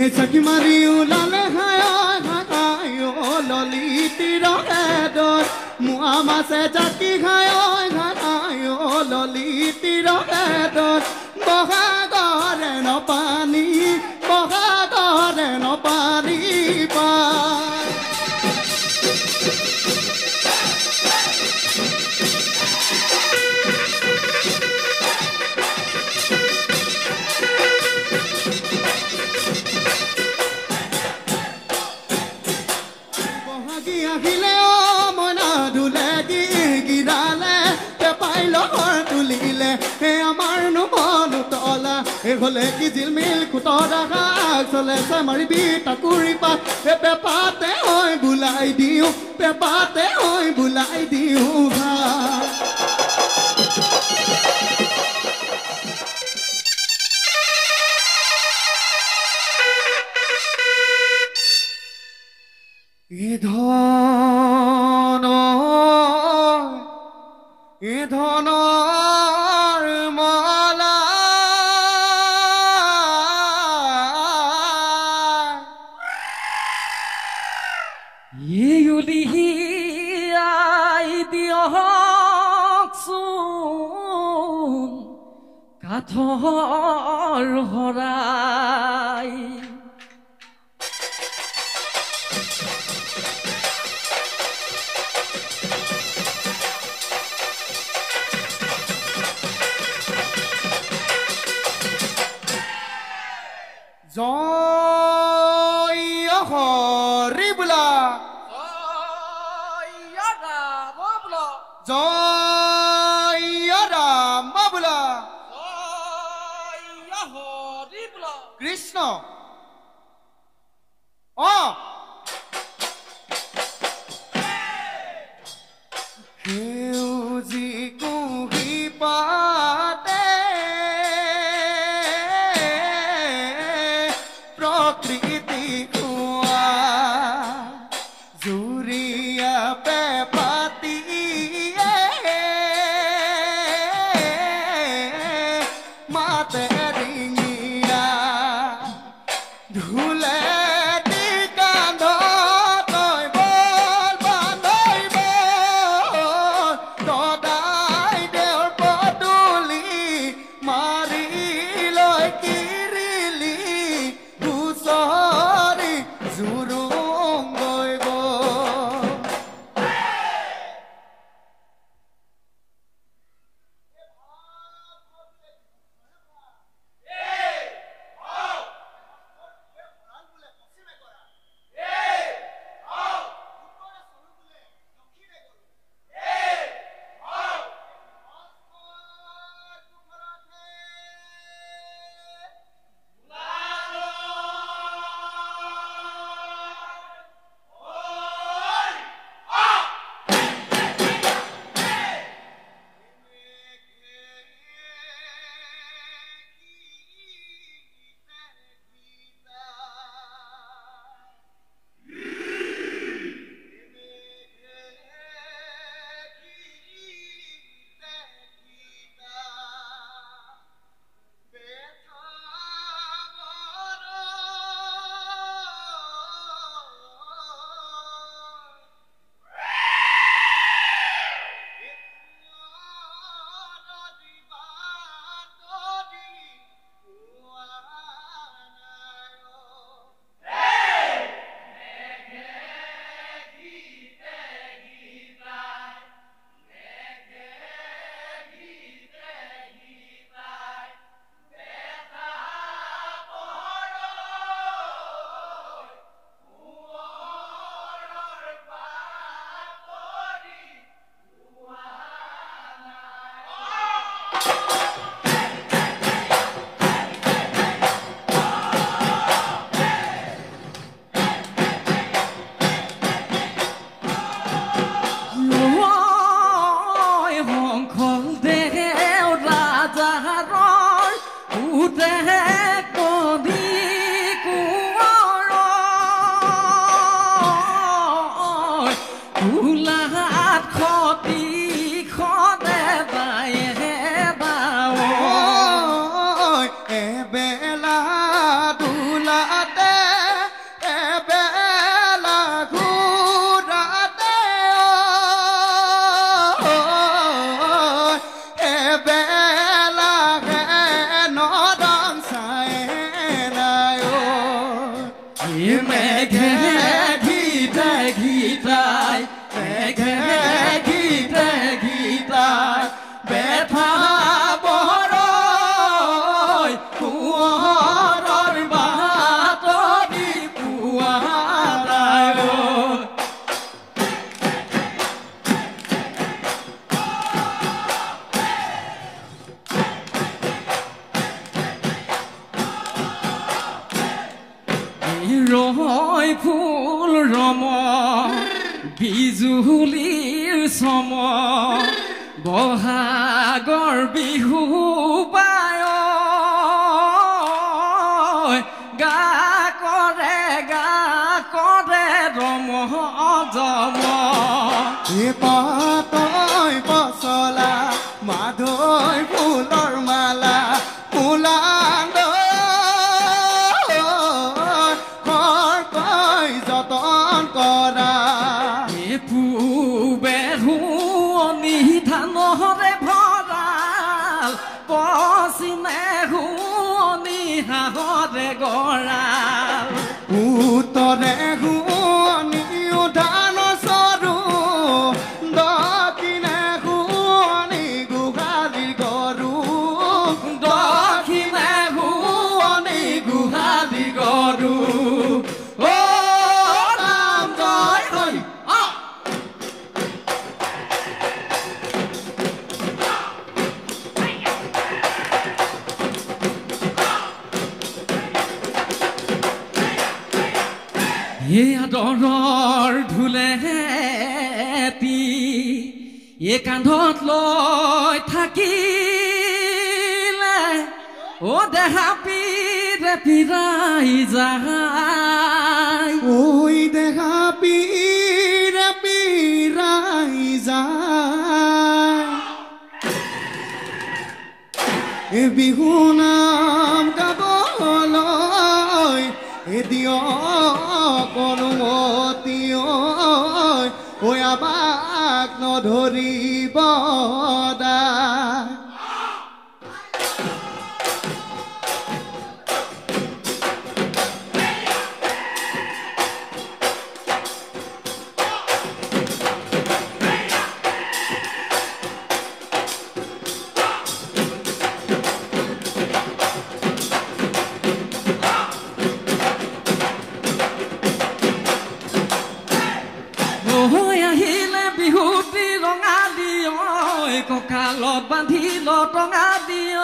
চাকি মাৰি ওলালে হায় ললিতিৰ হেদত মোৱা মাছে চাকি খায় ললিতিৰ হেদত বহাগৰে নপানী বহাগৰে নপানী পায় আহিলে মইনা ধুলে গিৰালে পাইলৰ তুলিলে আমাৰ নমন তলা হলে কি জিলমিল কুটৰা চলে মাৰিবি তাকুৰি পা পেপাতে হয় বুলাই দিওঁ পেপাতে হয় বুলাই দিওঁ ভা ধনৰ মালা উলিয়াই দিয়কচোন কাঠৰ শৰাই জয় হৰি বোলা জয় ৰাম বোলা কৃষ্ণ সেউজী কুঁহি পাতে প্ৰকৃতি খোৱা জুৰীয়া পেপাতি মাতে ডিঙিয়া ধুলে মেঘে ঘিতে ঘিতাই মেঘে ঘিতে ঘিতাই বেথা বৰৈ কুঁৱৰৰ বাতৰি পুৱা নাই ৰয় ফুল ৰম বিজুলীৰ চম বহাগৰ বিহু পায় গা কৰে ৰম জম পাতই পচলা মাধৈ ফুলৰ মালা ফুলান্দ যতন কৰা পূবে হুৱনি ধানৰে ভঁৰাল পশ্চিমে হুৱনি হাঁহৰে গঁৰাল উত্তৰে হুৱনি ধান চৰু দক্ষিণে হুৱনি গোহালি গৰু দক্ষিণে হুৱনি গোহালি গৰু আদৰৰ ঢোলেতি কান্ধত লৈ থাকিলে ও দেহা পিৰে পিৰাই যায় ঐ দেহা পিৰে পিৰাই যায় বিহু নাম গাবলৈ দিয় অনুমতি ঐ আমাক নধৰিব দায় কঁকালত বান্ধি টঙা দিয়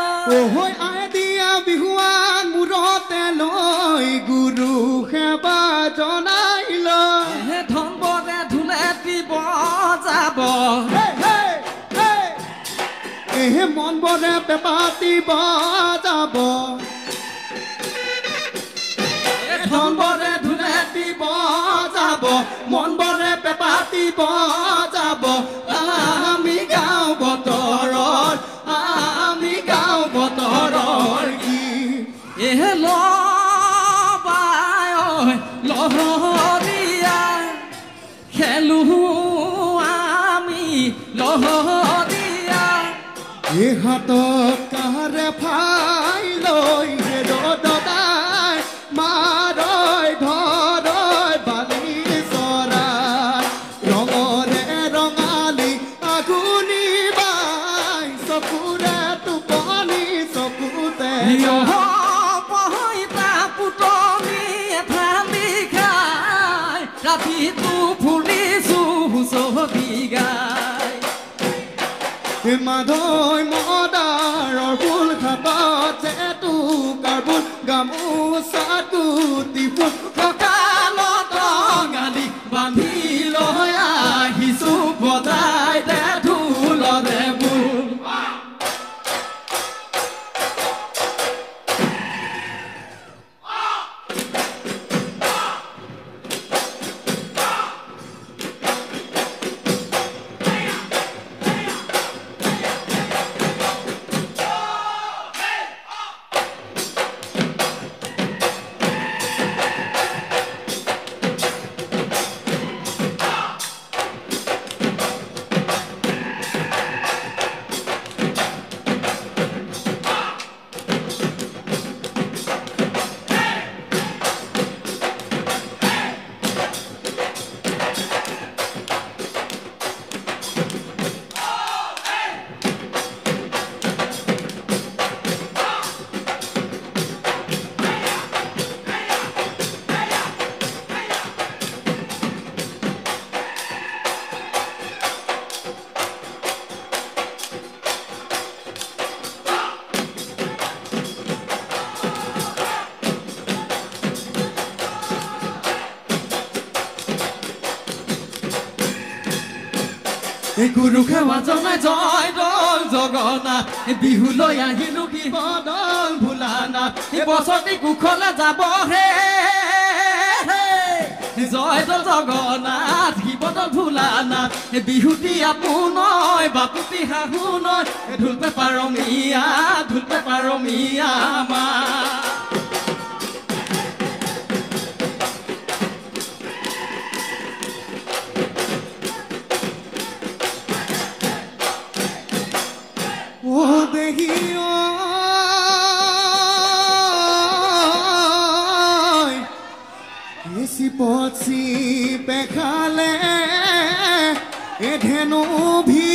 হৈ আই দিয়া বিহুৱান মূৰতে লৈ গুৰু সেৱা জনাই লৈ ধন বৰে ঢোলেতি বজাব মন বৰে পেপাতি বজাব ধন বৰে ঢোলেতি বজাব মন বৰে পেপাতি বজাব আমি গাঁও বতৰত লহৰীয়া খেলো আমি লহৰীয়া হাতত কাৰে ফাই লৈ দাদাই মাৰৈ ধৰৈ বালি চৰাই ৰঙৰে ৰঙালী আগুনি বাই চকুৰে টোপনি চকুতে ৰাতিটো ফুৰিছো হুঁচৰি গাই মাধৈ মদাৰৰ ফুল খাপত যেটো কাৰ্বন গামোচাত গুটি ফুল কঁকালত গালি বান্ধি লৈ আহিছো বজাই দে ঢোলৰে বোল গুৰু সেৱা জনাই জয় দল জগন্নাথ বিহুলৈ আহিলো কি বদল ভোলানাথ বছৰটি কুশলে যাব হে জয় দল জগন্নাথ শিৱদল ভোলানাথ বিহুটি আপোনয় বাপুতি শাহু নয় ঢোল পেপাৰমীয়া মা ও দেহি এসি পছি পেখালে এ ধেনু ভি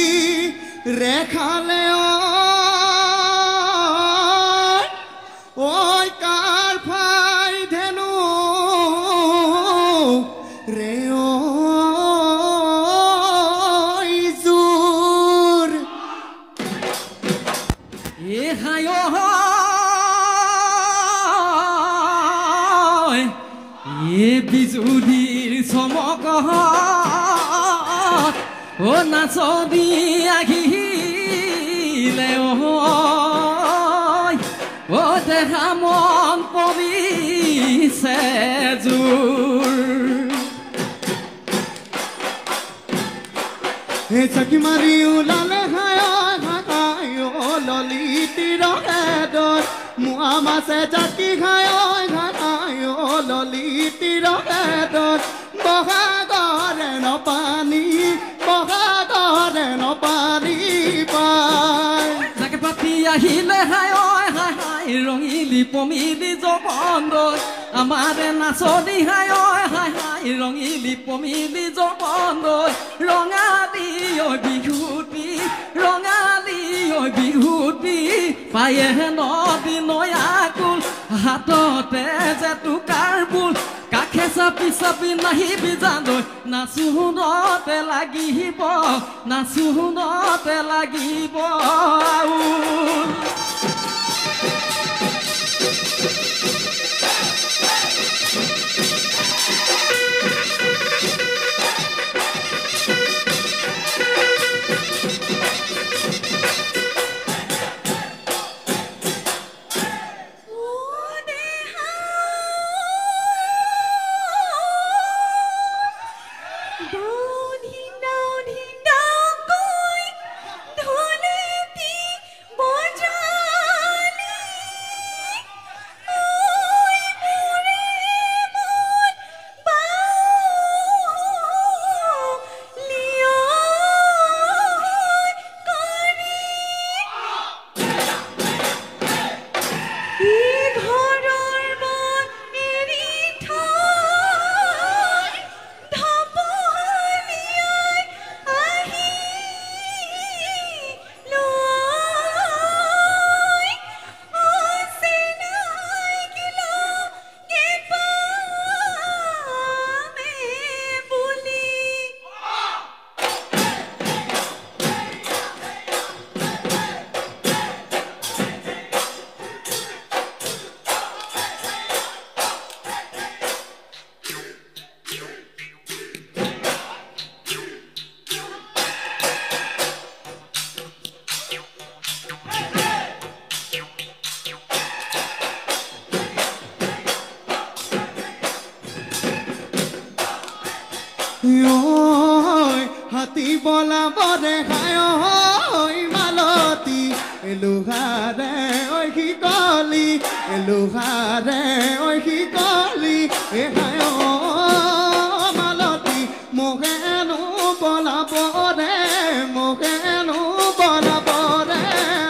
ৰেখালে ওই কাৰ ফাই ধেনু ৰে বিজুলীৰ চমক ও নাচদি আহিলে ও দেহা মন পৰিছে জোৰ চাকি মাৰি ওলালে হায় ললিতিৰ হেদত মোৱা মাছে চাকি খায় ললিতিৰ হেদত বহাগৰে নপানী পায় জাকে পাতি আহিলে হায় ৰঙিলি পমিলি জগন্দৰ আমাৰে নাচদি হায় ৰঙিলি পমিলি জগন্দৰ ৰঙালী বিহুটি পায়ে নদী নয়াকুল হাততে যে টোকাৰ বুল কাষে চাপি নাহিবি জানৈ নাচো শুনতে লাগিব হাতী বলাবৰে হায় মালতী এলোহাৰে ঐ শিকলি এলোহাৰে ঐ শিকলি এ হায় মালতী মোহেনো বলাবৰে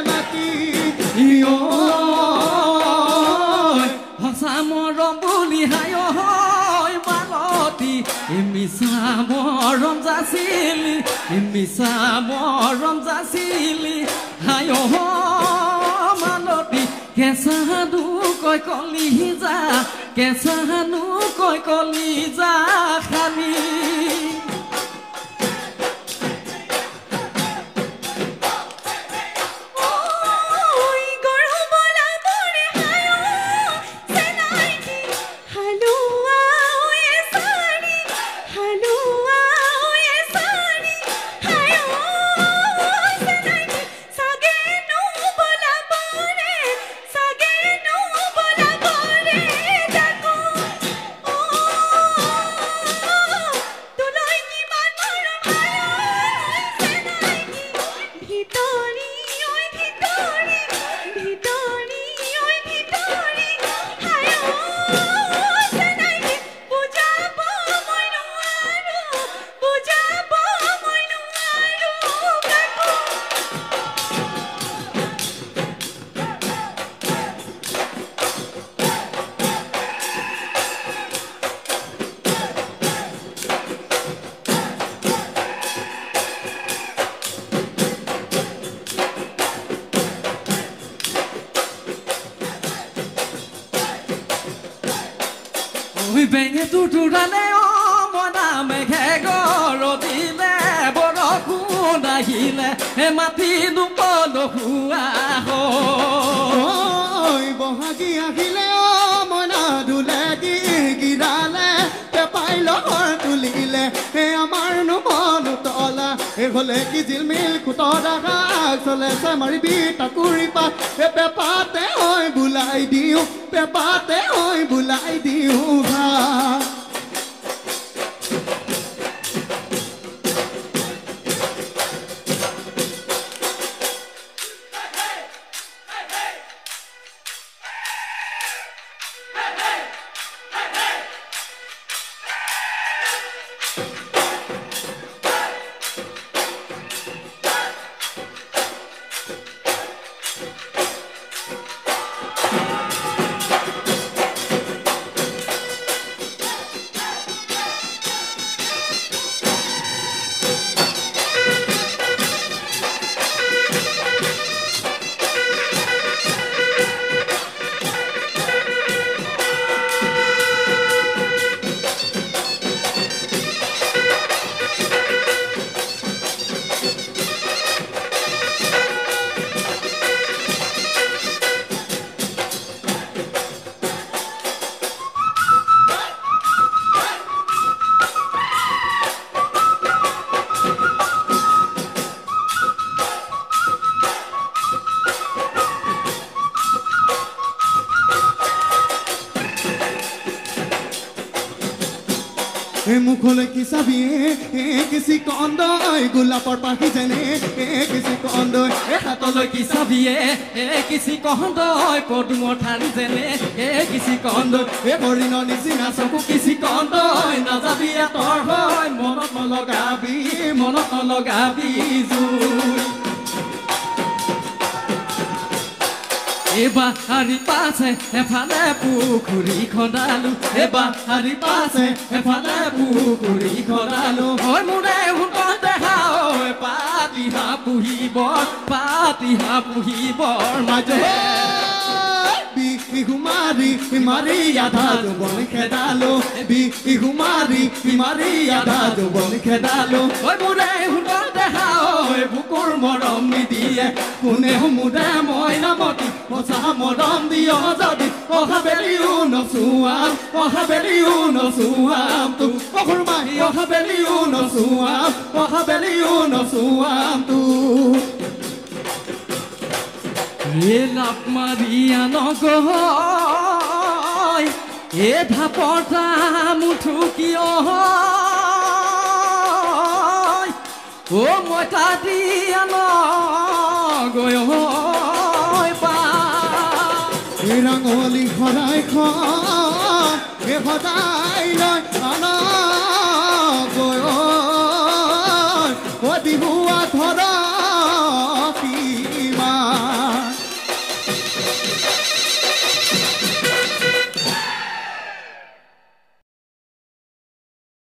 নাতি সঁচা মৰম বুলি হায় মালতী মিছা মৰম যাচিলি হায় মালতী কেঁচানো কয় কলিজা খালি Hello. ওই বেঙে তুতুৰালে মনা মেঘে গৰদিলে বৰষুণ আহিলে মাটি নুপলহুৱা ঐ বহাগী আহিলে মনা ধুলে কি গিৰালে পেপাই লহৰ তুলিলে আমাৰ নমন তলা হলে কি জিলমিল খুতৰা ৰাগ চলে মাৰিবি তাকুৰি পা পেপাতে হৈ বুলাই দিওঁ পেপাতে হৈ বুলাই দিওঁ ভা মুখলে কি চাবি কিছি কন্দই গোলাপৰ পাখি যেনে কিছি কন্দই হাতলৈ কি চাবিয়ে কিছি কন্দই পদুমৰ ঠাৰি যেনে কিছি কন্দই হৰিণৰ নিচিনা চকু কিছি কন্দই নাযাবি আঁতৰ হৈ মনত নলগাবি জুই এবাৰ হাৰি পাছে এফালে পুখুৰী খন্দালো এবাৰ হাৰি পাছে এফালে পুখুৰী খন্দালো হয় মোৰে হুকৰ দেখাও পাতি হাঁহ পুহিবৰ মাজে বিহু মাৰি মাৰি আধা যৌৱন খেদালো বিহু মাৰি আধা যৌৱন খেদালো হয় মোৰে হুকৰ দেখাও বুকুৰ মৰম নিদিয়ে কোনে মুদে মই নামতি সঁচা মৰম দিয় যদি অহা বেলিও নচুৱাম তো অসুৰমাহী অহা বেলিও নচুৱাম তো লাভ মাৰিয়া নগৈ ধাপতা মুঠু কিয় মই তাতিয়া নগৈ ৰাঙলী সদায় সদায় লৈ